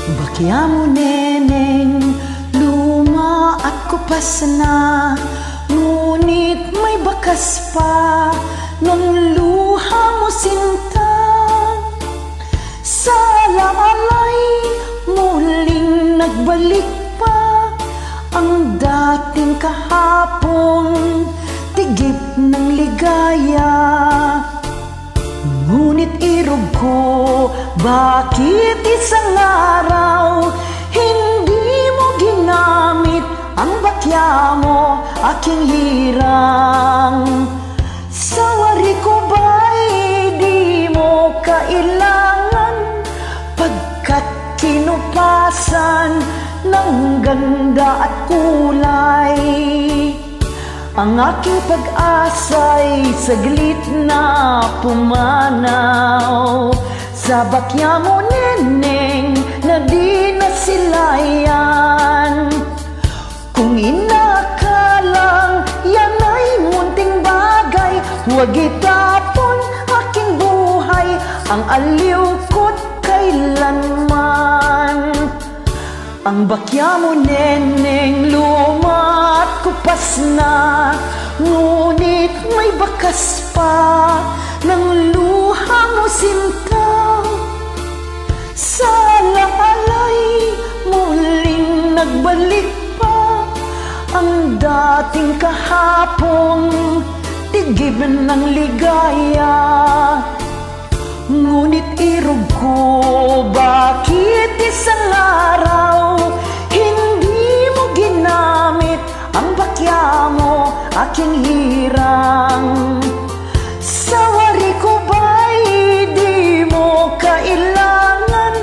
Bakya mo neneng, luma at kupas na, ngunit may bakas pa ng luha mo sinta. Sa lalay muling nagbalik pa ang dating kahapon, tigip ng ligaya. Ngunit irog ko, bakit isang araw hindi mo ginamit ang bakya mo, aking hirang? Sa wari ko ba'y di mo kailangan, pagkat kinupasan ng ganda at kulay. Ang aking pag-asa'y saglit na pumanaw sa bakya mo neneng na di nasilayan. Kung inakalang yan ay munting bagay, huwag itapon aking buhay ang aliw ko't kailanman. Ang bakya mo neneng luma at kupas na, ngunit may bakas pa ng luha mo sinta. Sa lalay muling nagbalik pa ang dating kahapon, tigib ng ligaya. Ngunit irog ko, bakit isang araw hindi mo ginamit ang bakya mo, aking hirang? Sa wari ko ba'y di mo kailangan,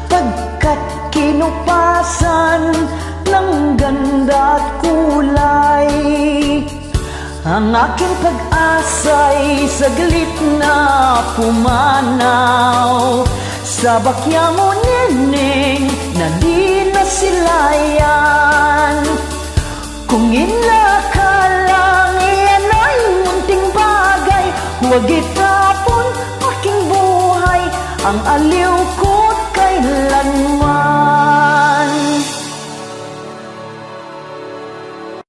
pagkat kinupasan ng ganda at kulay. Ang aking pag-asa'y saglit na pumanaw sa bakya mo neneng na di nasilayan. Kung inakalang yan ay munting bagay, huwag itapon aking buhay ang aliw ko't kailanman.